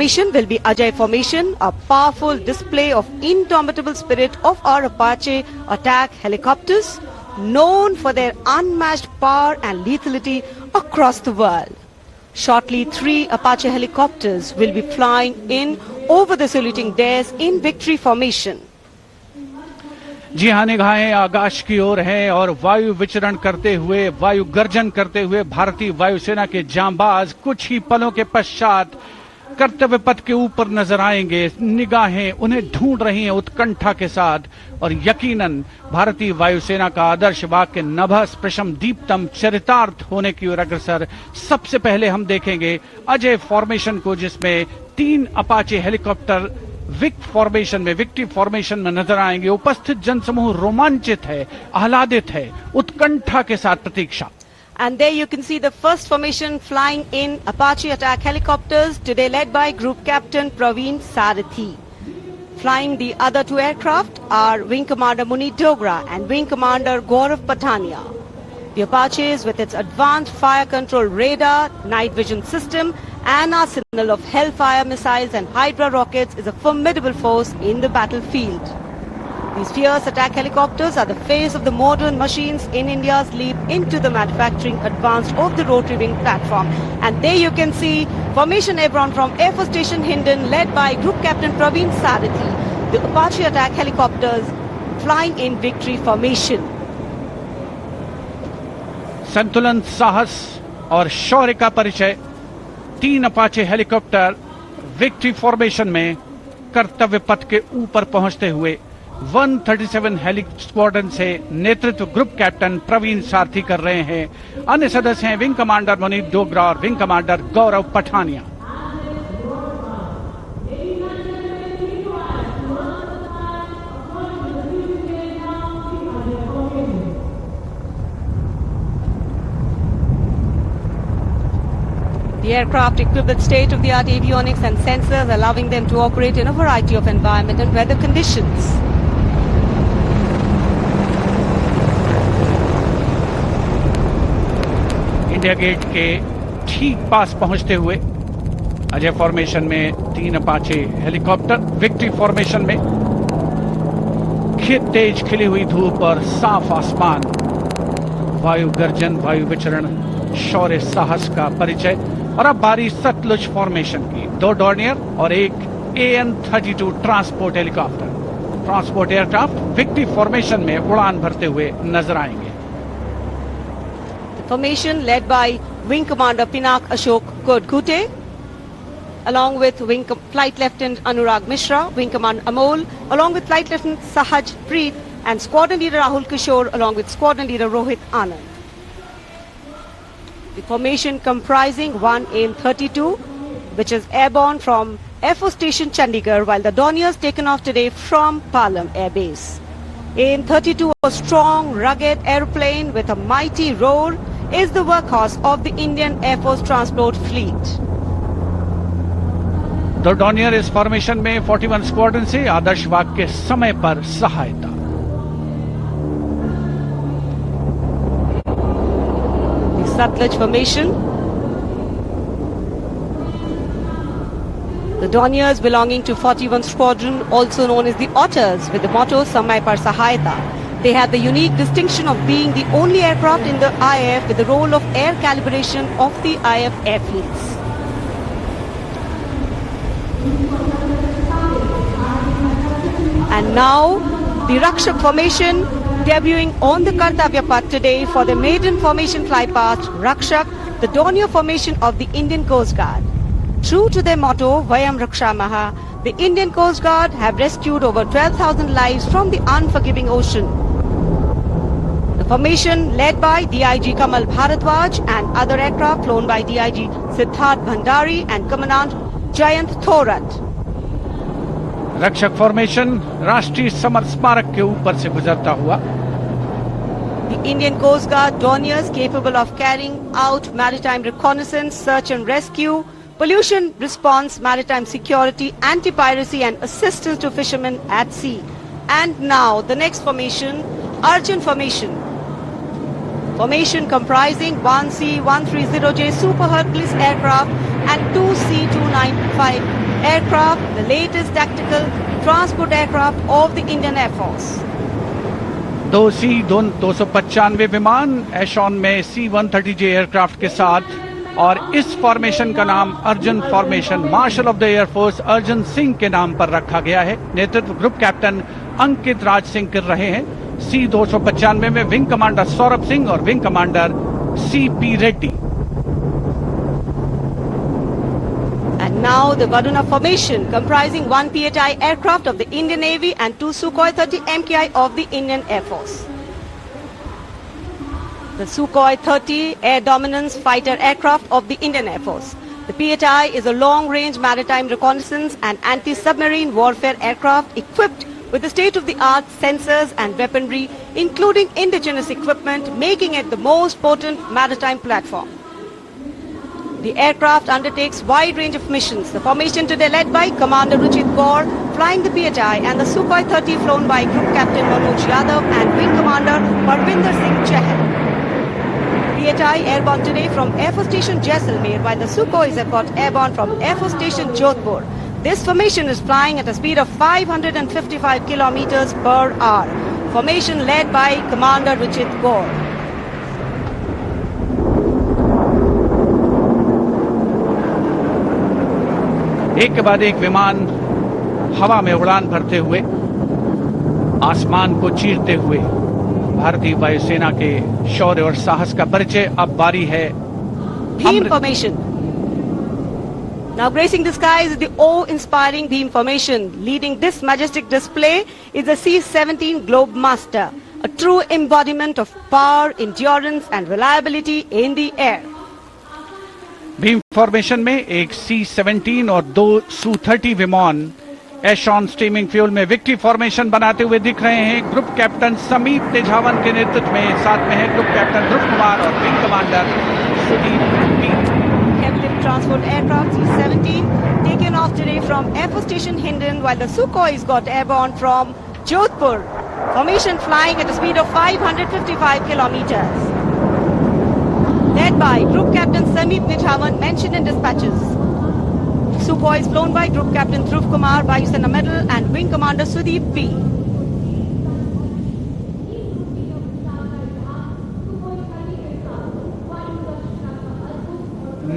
formation will be Ajay Formation, a powerful display of indomitable spirit of our Apache attack helicopters, known for their unmatched power and lethality across the world. Shortly, 3 Apache helicopters will be flying in over the saluting dares in victory formation. जी हाँ, निगाहें आकाश की ओर हैं और वायु विचरण करते हुए, वायु गर्जन करते हुए भारतीय वायुसेना के जांबाज कुछ ही पलों के पश्चात कर्तव्य पथ के ऊपर नजर आएंगे। निगाहें उन्हें ढूंढ रही हैं उत्कंठा के साथ और यकीनन भारतीय वायुसेना का आदर्श वाक्य नभः स्पृशम दीप्तम चरितार्थ होने की ओर अग्रसर। सबसे पहले हम देखेंगे अजय फॉर्मेशन को, जिसमें 3 अपाचे हेलीकॉप्टर विक्ट्री फॉर्मेशन में नजर आएंगे। उपस्थित जनसमूह रोमांचित है, आह्लादित है, उत्कंठा के साथ प्रतीक्षा। And there you can see the first formation flying in Apache attack helicopters, today led by Group Captain Praveen Sarathi. Flying the other 2 aircraft are Wing Commander Munit Dogra and Wing Commander Gaurav Patania. The Apaches, with its advanced fire control radar, night vision system and arsenal of Hellfire missiles and Hydra rockets, is a formidable force in the battlefield. These fierce attack helicopters are the face of the modern machines in India's leap into the manufacturing advance of the rotary wing platform. And there you can see Formation Airborne from Air Force Station Hindon, led by Group Captain Praveen Sarathi. The Apache attack helicopters flying in victory formation. संतुलन, साहस और शौर्य का परिचय 3 Apache helicopter victory formation में कर्तव्य पथ के ऊपर पहुंचते हुए 137 हेली स्क्वाड्रन से नेतृत्व ग्रुप कैप्टन प्रवीण सारथी कर रहे हैं। अन्य सदस्य हैं विंग कमांडर मुनीत डोगरा और wing commander Gaurav Pathania. The aircraft equipped with state-of-the-art avionics and sensors, allowing them to operate in a variety of environment and weather conditions. India Gate के ठीक पास पहुंचते हुए अजय फॉर्मेशन में 3 अपाचे हेलीकॉप्टर विक्ट्री फॉर्मेशन में तेज खिली हुई धूप और साफ आसमान, वायु गर्जन, वायु विचरण, शौर्य साहस का परिचय। और अब बारी सतलुज फॉर्मेशन की। 2 डॉर्नियर और 1 AN-32 transport helicopter, transport aircraft victory formation में उड़ान भरते हुए नजर आएंगे। Formation led by Wing Commander Pinak Ashok Kodkute, along with Flight Lieutenant Anurag Mishra, Wing Commander Amol, along with Flight Lieutenant Sahaj Preet, and Squadron Leader Rahul Kishore, along with Squadron Leader Rohit Anand. The formation comprising 1 AN-32, which is airborne from Air Force Station Chandigarh, while the Dorniers taken off today from Palam Air Base. AN-32, a strong, rugged aeroplane with a mighty roar, is the workhorse of the Indian Air Force Transport Fleet. दो Dornier इस formation में 41 squadron से आदर्श वाक के समय पर सहायता। The Satluj formation. The Dorniers belonging to 41 Squadron, also known as the Otters, with the motto Samay Par Sahayata. They have the unique distinction of being the only aircraft in the IAF with the role of air calibration of the IAF air fleets. And now, the Rakshak formation debuting on the Kartavya Path today for the maiden formation flypast, Rakshak, the Dornier formation of the Indian Coast Guard. True to their motto, Vayam Rakshamaha, the Indian Coast Guard have rescued over 12,000 lives from the unforgiving ocean. The formation led by DIG Kamal Bharadwaj and other aircraft flown by DIG Siddharth Bhandari and Commandant Jayant Thorat. रक्षक formation राष्ट्रीय summer स्मारक के ऊपर से गुजरता हुआ। The Indian Coast Guard Dorniers capable of carrying out maritime reconnaissance, search and rescue, pollution response, maritime security, anti-piracy and assistance to fishermen at sea. And now the next formation, Arjun formation. Formation comprising 1 C-130J Super Hercules aircraft and 2 C-295 aircraft, the latest tactical transport aircraft of the Indian Air Force. 295 विमान एशॉन में C-130J aircraft के साथ, और इस formation का नाम Arjun formation marshal of the air force Arjun Singh के नाम पर रखा गया है। नेतृत्व ग्रुप कैप्टन अंकित राज सिंह कर रहे हैं। C-295 में विंग कमांडर सौरभ सिंह और wing commander C.P. Reddy. And now the Varuna formation, comprising 1 PHI aircraft of the Indian Navy and 2 Sukhoi 30 MKI of the Indian Air Force. The Sukhoi 30 air dominance fighter aircraft of the Indian Air Force. The PHI is a long-range maritime reconnaissance and anti-submarine warfare aircraft equipped with the state-of-the-art sensors and weaponry, including indigenous equipment, making it the most potent maritime platform. The aircraft undertakes wide range of missions. The formation today led by Commander Ruchit Kaur, flying the PHI, and the Sukhoi 30 flown by Group Captain Manoj Yadav and Wing Commander Parvinder Singh Chahal. PHI airborne today from Air Force Station Jaisalmer, while the Sukhois have got airborne from Air Force Station Jodhpur. This formation is flying at a speed of 555 kilometers per hour. Formation led by Commander Ruchit Kaur. एक के बाद एक विमान हवा में उड़ान भरते हुए, आसमान को चीरते हुए भारतीय वायुसेना के शौर्य और साहस का परिचय। अब बारी है Beam formation. Now gracing the skies is the awe-inspiring beam formation. Leading this majestic display is the C-17 Globemaster, a true embodiment of power, endurance and reliability in the air. Bhim formation में एक C-17 और 2 Su-30 विमान एशॉन steaming fuel में victory formation बनाते हुए दिख रहे हैं। ग्रुप कैप्टन समीप तेजावन के नेतृत्व में साथ में है ग्रुप कैप्टन ध्रुव कुमार और wing commander Sudeep P. Heavy transport aircraft C-17 taken off today from Air Force Station Hindon, while the Sukhois got airborne from Jodhpur. Formation flying at a speed of 555 kilometers. Led by Group Captain Sameep Nithawan, mentioned in dispatches. Sukhois flown by Group Captain Dhruv Kumar, Vayusena Medal, and Wing Commander Sudeep P.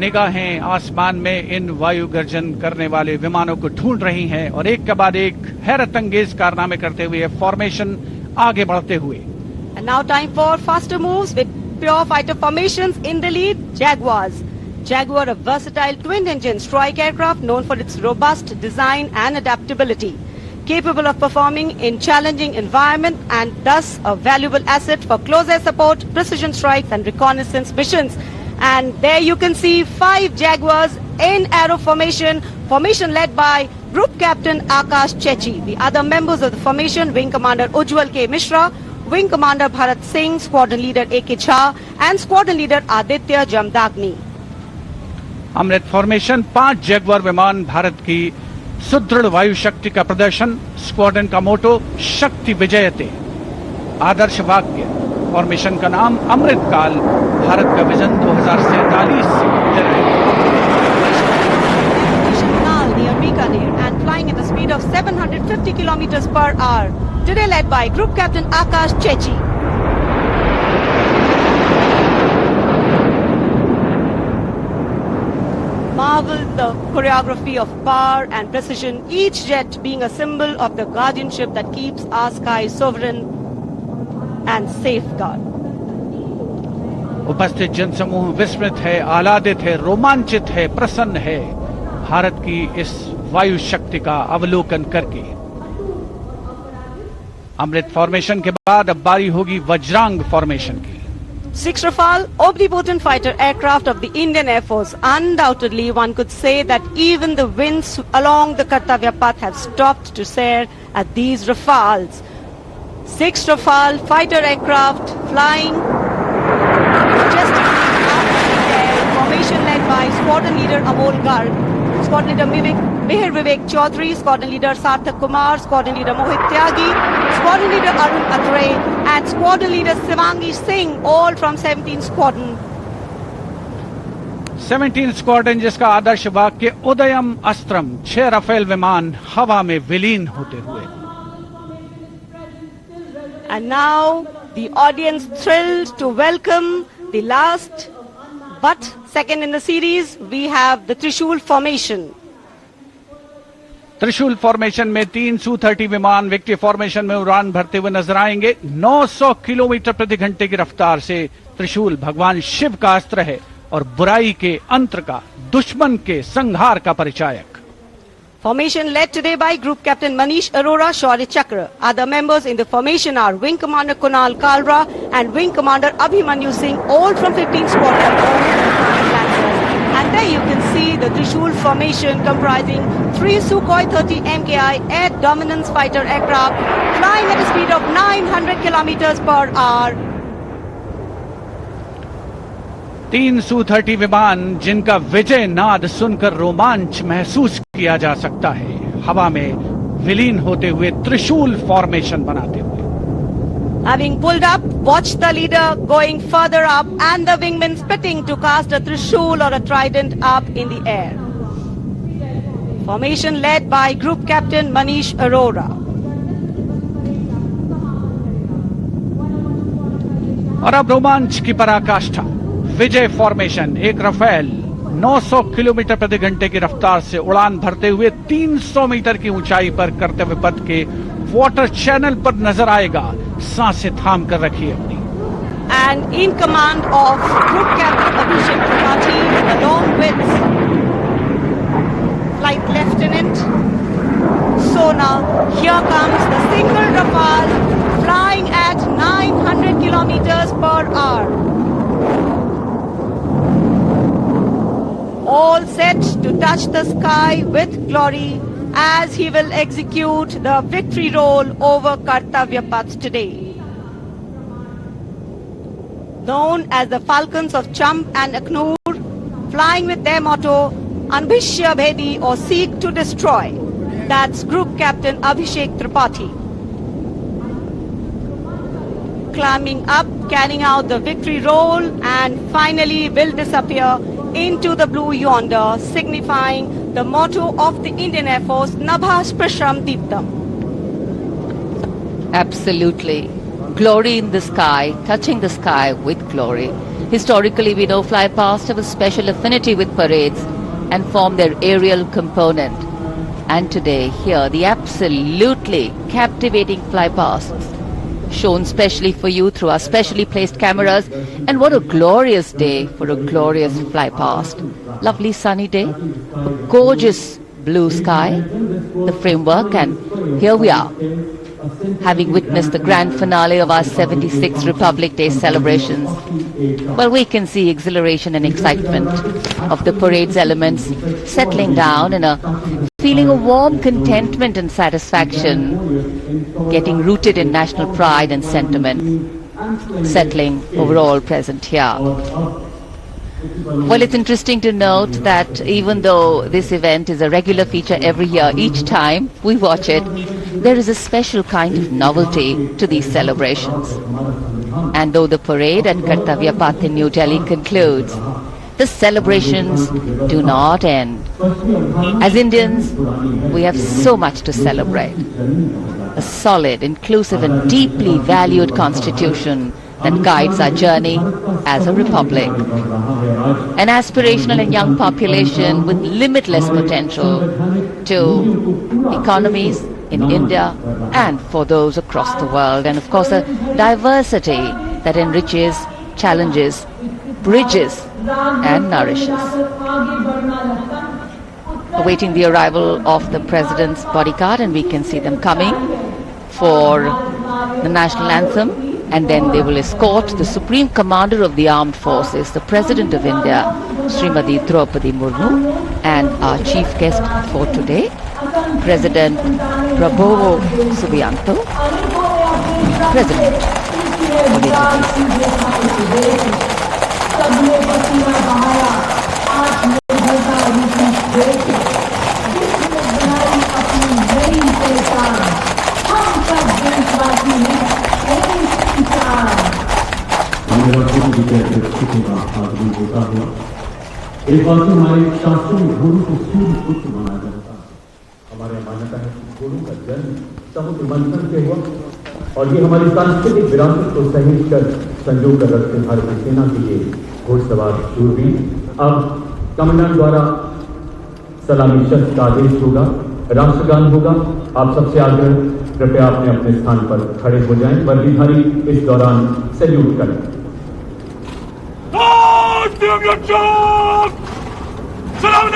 निगाहें आसमान में इन वायु गर्जन करने वाले विमानों को ढूंढ रही हैं और एक के बाद एक हैरत अंगेज कारनामे करते हुए फॉर्मेशन आगे बढ़ते हुए। And now time for faster moves with pure fighter formations. In the lead, Jaguars. Jaguar, a versatile twin-engine strike aircraft known for its robust design and adaptability, capable of performing in challenging environment and thus a valuable asset for close air support, precision strikes and reconnaissance missions. And there you can see 5 Jaguars in arrow formation, formation led by Group Captain Akash Chechi. The other members of the formation, Wing Commander Ujjwal K. Mishra, Wing Commander Bharat Singh, Squadron Leader A.K. Jha and Squadron Leader Aditya Jamdagni. Amrit formation 5 Jaguar विमान, भारत की सुदृढ़ वायु शक्ति का प्रदर्शन। Squadron का मोटो शक्ति विजयते, आदर्श वाक्य। फॉर्मेशन का नाम अमृत काल, भारत का विजन 2047 से गुजर रहे हैं। Near Bikaner and flying at a speed of 750 kilometers per hour. Today led by Group Captain Akash Chechi. Marvel the choreography of power and precision, each jet being a symbol of the guardianship that keeps our sky sovereign and safeguard. उपस्थित जनसमूह विस्मित है, आह्लादित है, रोमांचित है, प्रसन्न है भारत की इस वायु शक्ति का अवलोकन करके। अमृत फॉर्मेशन के बाद अब बारी होगी वज्रांग फॉर्मेशन की। 6 Rafale, omnipotent fighter aircraft of the Indian Air Force. Undoubtedly, one could say that even the winds along the Kartavya path have stopped to stare at these Rafales. 6 Rafale fighter aircraft flying majestically up in the air. Formation led by Squadron Leader Amol Garg, Squadron Leader Mihir Vivek Chaudhary, Squadron Leader Sarthak Kumar, Squadron Leader Mohit Tyagi, Squadron Leader Arun Atre, and Squadron Leader Shivangi Singh, all from 17 Squadron. 17 squadron जिसका आदर्श वाक्य उदयम अस्त्रम 6 Rafale विमान हवा में विलीन होते हुए। And now the audience thrilled to welcome the last but second in the series. We have the Trishul formation. त्रिशूल formation में 3 Su-30 विमान विक्ट्री फॉर्मेशन में उड़ान भरते हुए नजर आएंगे। 900 किलोमीटर प्रति घंटे की रफ्तार से त्रिशूल भगवान शिव का अस्त्र है और बुराई के अंतर का, दुश्मन के संहार का परिचायक। Formation led today by Group Captain Manish Arora, Shaurya Chakra. Other members in the formation are Wing Commander Kunal Kalra and Wing Commander Abhimanyu Singh, all from 15 Squadron. And there you can see the Trishul formation comprising 3 Sukhoi 30 MKI air dominance fighter aircraft flying at a speed of 900 kilometers per hour. 3 Su-30 विमान जिनका विजय नाद सुनकर रोमांच महसूस किया जा सकता है, हवा में विलीन होते हुए त्रिशूल फॉर्मेशन बनाते हुए। Having pulled up, watch the leader going further up and the wingmen spitting to cast a trishul or a trident up in the air. Formation led by Group Captain Manish Arora. और अब रोमांच की पराकाष्ठा, विजय formation एक Rafale 900 kilometre प्रति घंटे की रफ्तार से उड़ान भरते हुए 300 मीटर की ऊंचाई पर कर्तव्य पथ के वाटर चैनल पर नजर आएगा। सांसें थाम कर रखिए अपनी। And in command of Group Captain Abhishek Tripathi along with Flight Lieutenant Sona, here comes the single Rafale flying at 900 kilometers per hour. All set to touch the sky with glory as he will execute the victory roll over Kartavya Path today. Known as the Falcons of Champ and Aknoor, flying with their motto, Anbhishya Bhedi or Seek to Destroy. That's Group Captain Abhishek Tripathi. Climbing up, carrying out the victory roll and finally will disappear into the blue yonder, signifying the motto of the Indian Air Force, Nabha Sprisham Deeptam. Absolutely. Glory in the sky, touching the sky with glory. Historically, we know fly past have a special affinity with parades and form their aerial component. And today, here, the absolutely captivating fly pasts shown specially for you through our specially placed cameras. And what a glorious day for a glorious fly past. Lovely sunny day, a gorgeous blue sky, the framework, and here we are, having witnessed the grand finale of our 76th Republic Day celebrations. Well, we can see exhilaration and excitement of the parade's elements settling down in a feeling of warm contentment and satisfaction, getting rooted in national pride and sentiment, settling overall present here. Well, it's interesting to note that even though this event is a regular feature every year, each time we watch it, there is a special kind of novelty to these celebrations. And though the parade at Kartavya Path in New Delhi concludes, the celebrations do not end. As Indians, we have so much to celebrate. A solid, inclusive and deeply valued constitution that guides our journey as a republic. An aspirational and young population with limitless potential to economies in India and for those across the world. And of course, a diversity that enriches, challenges, bridges and nourishes. Awaiting the arrival of the President's bodyguard, and we can see them coming for the national anthem, and then they will escort the Supreme Commander of the Armed Forces, the President of India, Srimati Draupadi Murmu, and our chief guest for today, President Prabowo Subianto, President of India. एक बार तो हमारे शास्त्रों में घोड़ों को सूर्य पुत्र माना जाता है। हमारे यहाँ मान्यता है कि घोड़ों का जन्म समुद्र मंथन से हुआ और ये हमारी सांस्कृतिक विरासत को सहेज कर संजो कर रखते भारतीय सेना के लिए घोड़सवार शूरवीर। अब कमांडेंट द्वारा सलामी शस्त्र का आदेश होगा, राष्ट्रगान होगा। आप सबसे आग्रह, कृपया अपने अपने स्थान पर खड़े हो जाएं। वर्दीधारी इस दौरान सैल्यूट करें। सलाम